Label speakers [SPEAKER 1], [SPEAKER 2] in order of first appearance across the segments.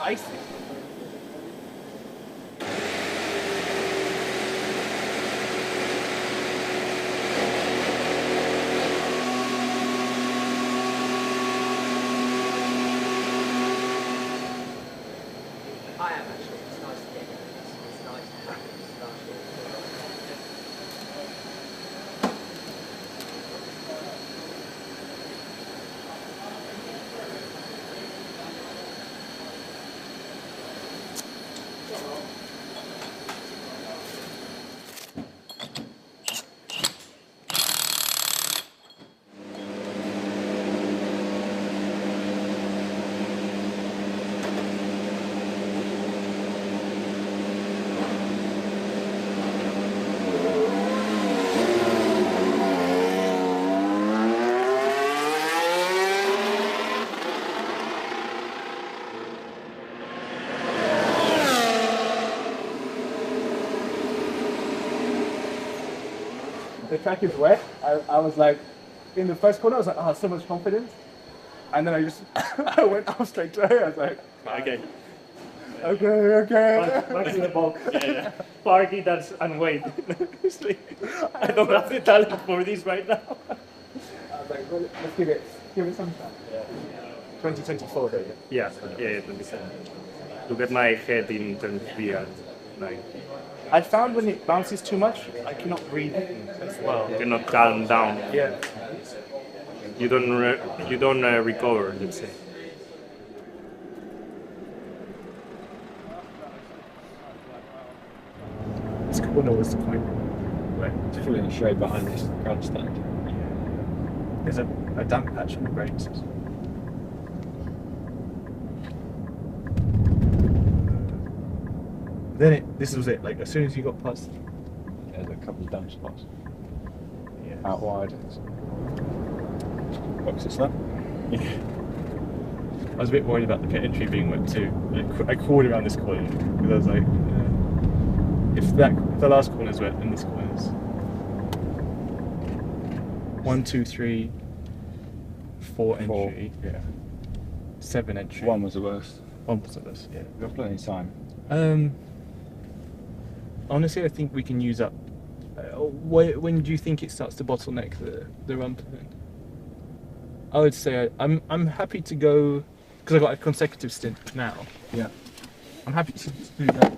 [SPEAKER 1] icy.
[SPEAKER 2] I am actually. It's nice to get it. It's nice to have it. It's nice to
[SPEAKER 1] The track is wet. I was like, in the first corner, I was like, oh, so much confidence. And then I just, I went off straight to her. I was like,
[SPEAKER 3] Okay.
[SPEAKER 1] Okay.
[SPEAKER 3] Back to the box. Yeah. Park it and wait. I don't have the talent for this right now.
[SPEAKER 1] I was like, well, let's give it some time. Yeah. 2024, though.
[SPEAKER 3] Yeah, 27. To get my head in 23 and like.
[SPEAKER 1] I found when it bounces too much, I cannot breathe as well.
[SPEAKER 3] You cannot calm down.
[SPEAKER 1] Yeah.
[SPEAKER 3] You don't recover, let's say.
[SPEAKER 1] This corner was the point.
[SPEAKER 4] It's feeling straight behind this grandstand.
[SPEAKER 1] There's a damp patch on the brakes. Then this was it. Like as soon as you got past,
[SPEAKER 4] There's a couple of damp spots.
[SPEAKER 1] yeah.
[SPEAKER 4] Out wide. Box this up.
[SPEAKER 1] I was a bit worried about the pit entry being wet too. I crawled around this corner because I was like, if the last corner's wet, then this corner's 1, 2, 3, 4 entry. Yeah. 7 entry.
[SPEAKER 4] One was the worst.
[SPEAKER 1] 1 was the worst. Yeah.
[SPEAKER 4] We've got plenty of time.
[SPEAKER 1] Honestly, I think we can use up. When do you think it starts to bottleneck the run plan? I would say I'm happy to go because I got a consecutive stint now.
[SPEAKER 4] Yeah.
[SPEAKER 1] I'm happy to do that.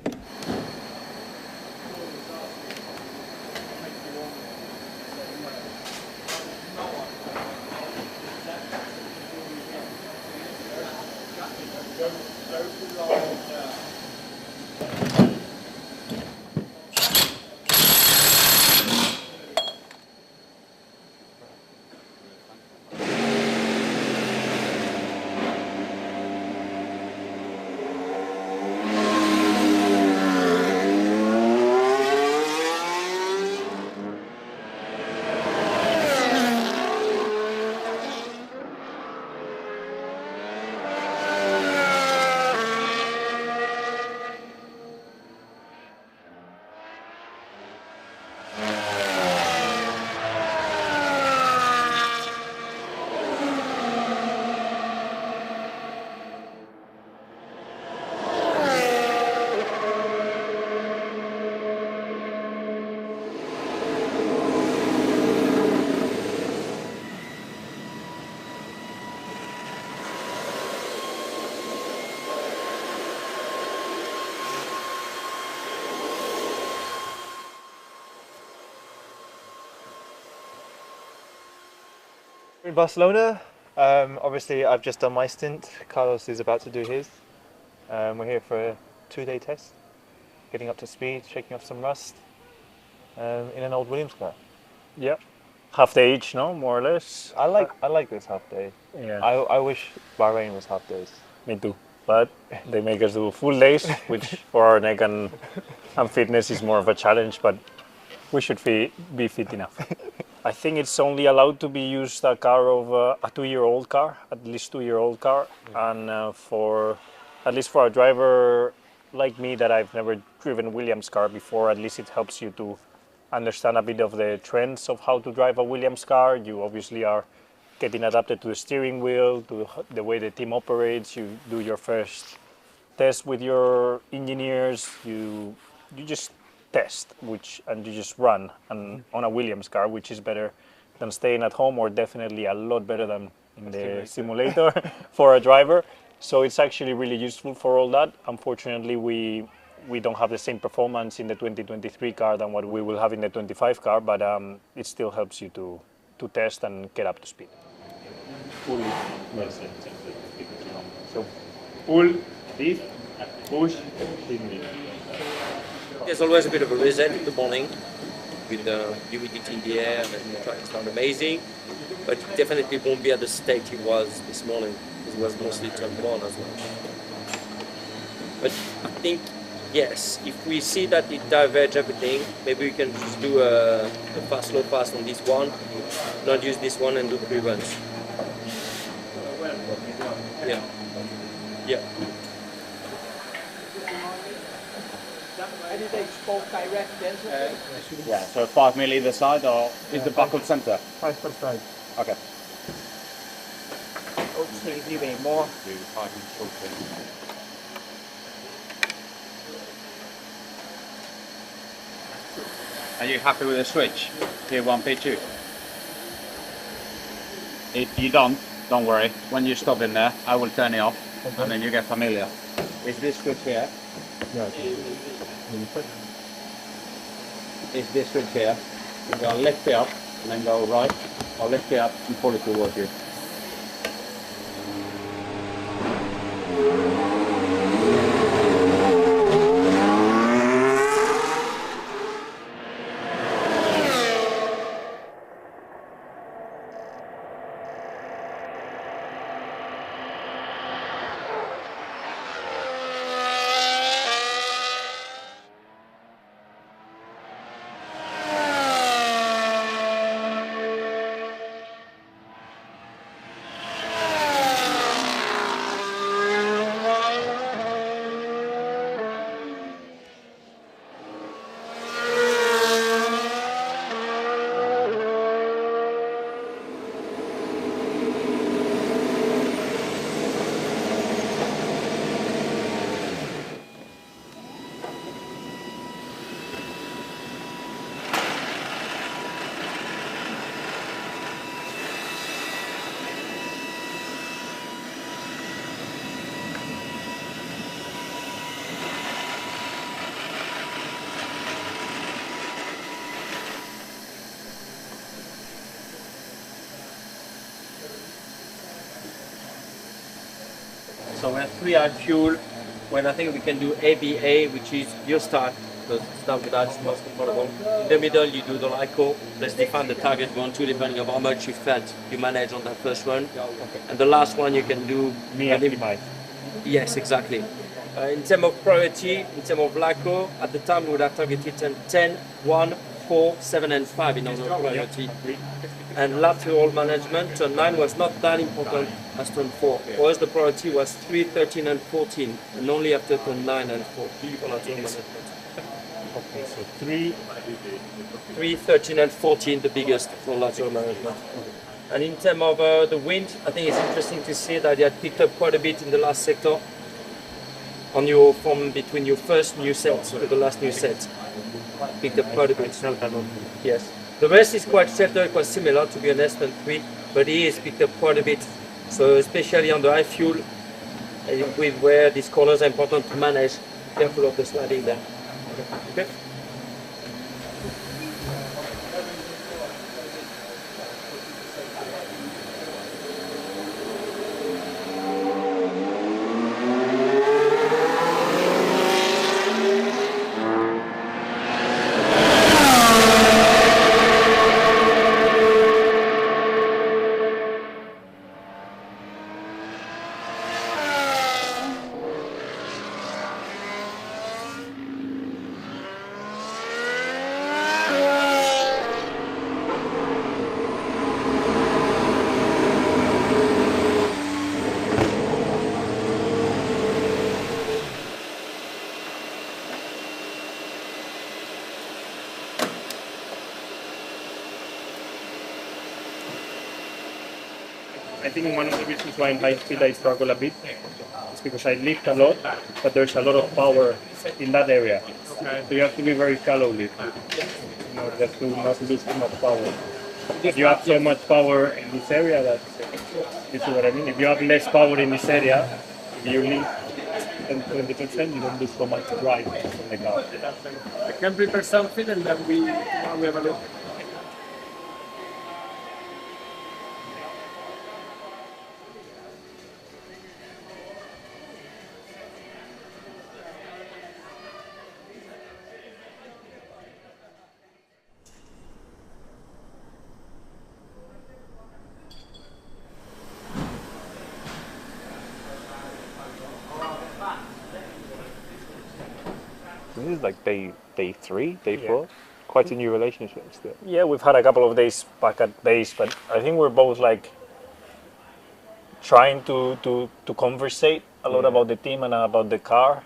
[SPEAKER 5] In Barcelona, obviously I've just done my stint. Carlos is about to do his. We're here for a 2-day test, getting up to speed, shaking off some rust in an old Williams car.
[SPEAKER 3] Yeah. Half day each, no? More or less.
[SPEAKER 5] I like this half day.
[SPEAKER 3] Yeah.
[SPEAKER 5] I wish Bahrain was half days.
[SPEAKER 3] Me too. But they make us do full days, which for our neck and fitness is more of a challenge, but we should be fit enough. I think it's only allowed to be used a car of a 2-year-old car, at least 2-year-old car, and for at least for a driver like me that I've never driven Williams car before, at least it helps you to understand a bit of the trends of how to drive a Williams car. You obviously are getting adapted to the steering wheel, to the way the team operates. You do your first test with your engineers. You just test, and you just run, and on a Williams car, which is better than staying at home, or definitely a lot better than in the simulator for a driver. So it's actually really useful for all that. Unfortunately, we don't have the same performance in the 2023 car than what we will have in the 25 car, but it still helps you to test and get up to speed. So pull, lift, push,
[SPEAKER 2] There's always a bit of a reset in the morning with the humidity in the air and the track is not amazing, but it definitely won't be at the state it was this morning. It was mostly turn one as well. But I think, yes, if we see that it diverges everything, maybe we can just do a fast, slow, fast on this one, not use this one and do 3 runs. Yeah. Yeah.
[SPEAKER 6] Any they spoke direct then?
[SPEAKER 7] Yeah, so 5 mil either side, or is the buckle center?
[SPEAKER 5] 5 per side.
[SPEAKER 7] Okay.
[SPEAKER 6] Okay, leaving more.
[SPEAKER 7] Are you happy with the switch? P1, P2? If you don't worry. When you stop in there, I will turn it off, and then you get familiar. Is this switch here?
[SPEAKER 5] Yeah.
[SPEAKER 7] Is this switch here? You're going to lift it up, and then go right, or lift it up and pull it towards you.
[SPEAKER 2] So we have 3 add fuel, when I think we can do ABA, which is your start, because start with that is most comfortable. In the middle, you do the LICO. Let's define the target you want to, depending on how much you felt you manage on that first one. And the last one, you can do... Yes, exactly. In terms of priority, in terms of LICO, at the time we would have targeted 10, 1, 4, 7 and 5 in order of priority. And lateral management, turn 9 was not that important as turn 4. For us the priority was 3, 13 and 14, and only after turn 9 and 4 for lateral management.
[SPEAKER 5] Okay, so 3,
[SPEAKER 2] 13 and 14, the biggest for lateral management. And in terms of the wind, I think it's interesting to see that it had picked up quite a bit in the last sector on your from between your first new set to the last new set. Picked up quite a bit. Yes. The rest is quite sheltered, quite similar to be honest than 3, but he has picked up quite a bit. So especially on the high fuel, with where these corners are important to manage, careful of the sliding there. Okay.
[SPEAKER 8] I think one of the reasons why in high speed I struggle a bit is because I lift a lot, but there's a lot of power in that area. So you have to be very shallow lift in order just to not lose too much power. If you have so much power in this area, that you see what I mean. If you have less power in this area, if you lift 10-20%, you don't lose so much drive from the car.
[SPEAKER 6] I can prepare something and then we have a look.
[SPEAKER 5] This is like day 3, day 4. Quite a new relationship still.
[SPEAKER 3] Yeah, we've had a couple of days back at base, but I think we're both like trying to conversate a lot about the team and about the car.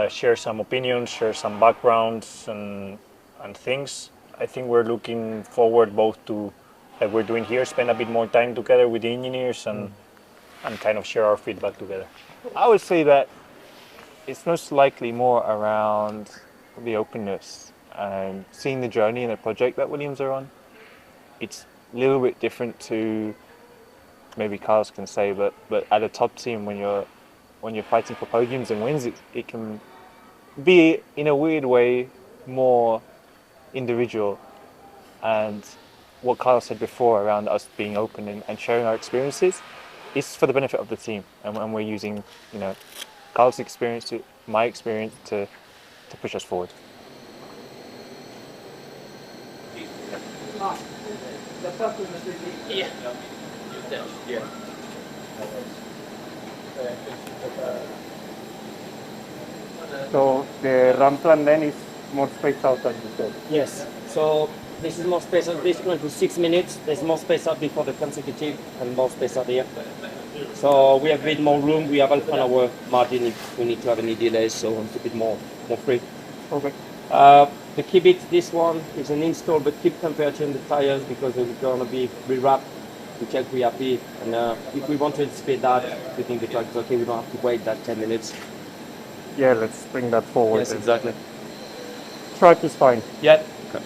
[SPEAKER 3] Share some opinions, share some backgrounds and things. I think we're looking forward both to, like we're doing here, spend a bit more time together with the engineers and kind of share our feedback together.
[SPEAKER 5] I would say that it's most likely more around the openness and seeing the journey and the project that Williams are on. It's a little bit different to, maybe Carlos can say, but at a top team when you're fighting for podiums and wins, it can be in a weird way more individual. And what Carlos said before around us being open and sharing our experiences is for the benefit of the team, and we're using, you know, Carlos' experience, my experience to push us forward.
[SPEAKER 6] Yeah.
[SPEAKER 8] So the run plan then is more spaced out as you said.
[SPEAKER 2] Yes. So this is more space out. This is going to 6 minutes. There's more space out before the consecutive and more space out here. So we have a bit more room. We have half an hour margin if we need to have any delays, so it's a bit more free.
[SPEAKER 8] Okay.
[SPEAKER 2] The key bit, this one is an install, but keep temperature in the tires because they're going to be rewrapped to check we are happy. And if we want to speed that, we think the truck is okay. We don't have to wait that 10 minutes.
[SPEAKER 8] Yeah, let's bring that forward.
[SPEAKER 2] Yes, exactly.
[SPEAKER 8] Truck is fine.
[SPEAKER 2] Yeah. Okay.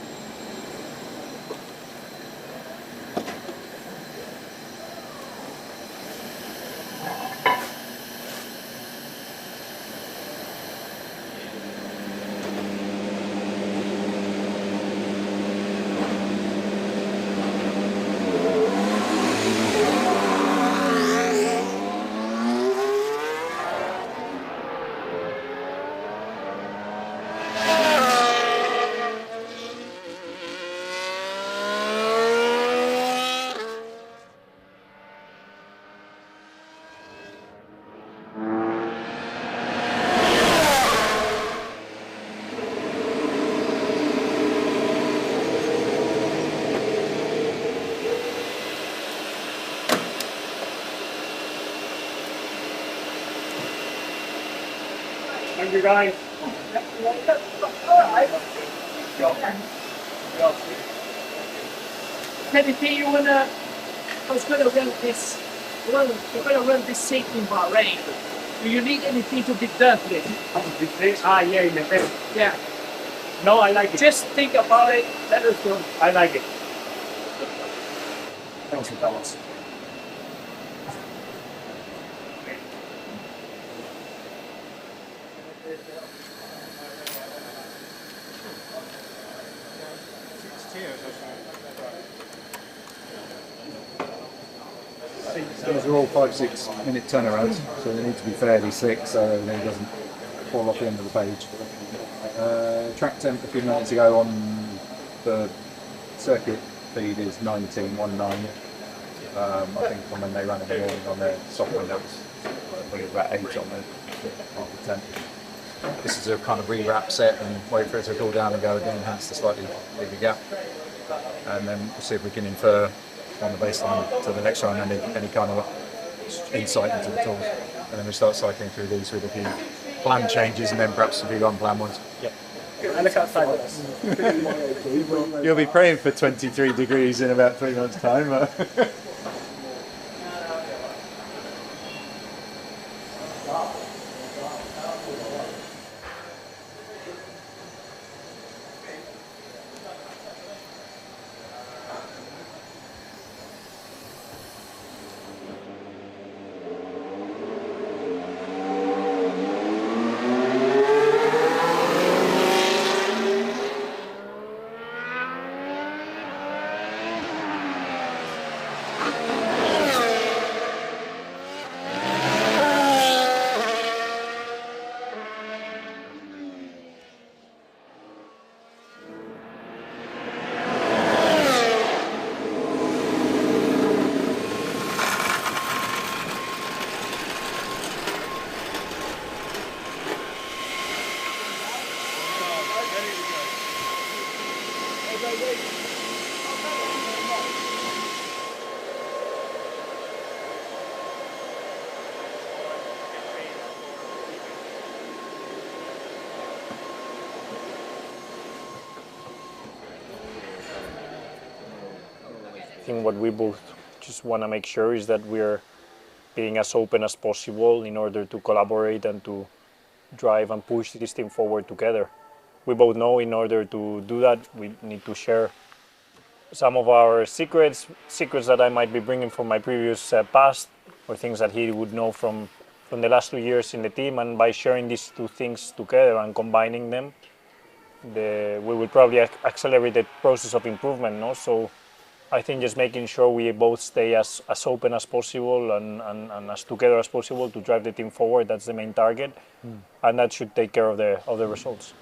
[SPEAKER 8] Thank you guys.
[SPEAKER 6] Anything you wanna? I was gonna run this. Well, you're gonna run this safety in Bahrain. Do you need anything to be done, please?
[SPEAKER 8] Yeah, in the test.
[SPEAKER 6] Yeah.
[SPEAKER 8] No, I like it.
[SPEAKER 6] Just think about it. Let us know.
[SPEAKER 8] I like it.
[SPEAKER 6] Thanks for Carlos.
[SPEAKER 9] These are all 5-6 minute turnarounds, so they need to be fairly slick so it doesn't fall off the end of the page. Track temp a few minutes ago on the circuit feed is 19.19. I think from when they ran in the morning on their software that was probably about 8 on the temp. This is a kind of re-wrap set and wait for it to cool down and go again, hence the slightly bigger gap. And then we'll see if we can infer on the baseline to the next run and any kind of insight into the tools. And then we start cycling through these with a few planned changes and then perhaps a few unplanned ones.
[SPEAKER 8] Yep. I look outside with us.
[SPEAKER 9] You'll be praying for 23 degrees in about 3 months' time.
[SPEAKER 3] think what we both just want to make sure is that we're being as open as possible in order to collaborate and to drive and push this team forward together. We both know in order to do that, we need to share some of our secrets that I might be bringing from my previous past, or things that he would know from the last 2 years in the team. And by sharing these two things together and combining them, we will probably accelerate the process of improvement. No? So I think just making sure we both stay as open as possible and as together as possible to drive the team forward, that's the main target. And that should take care of the results.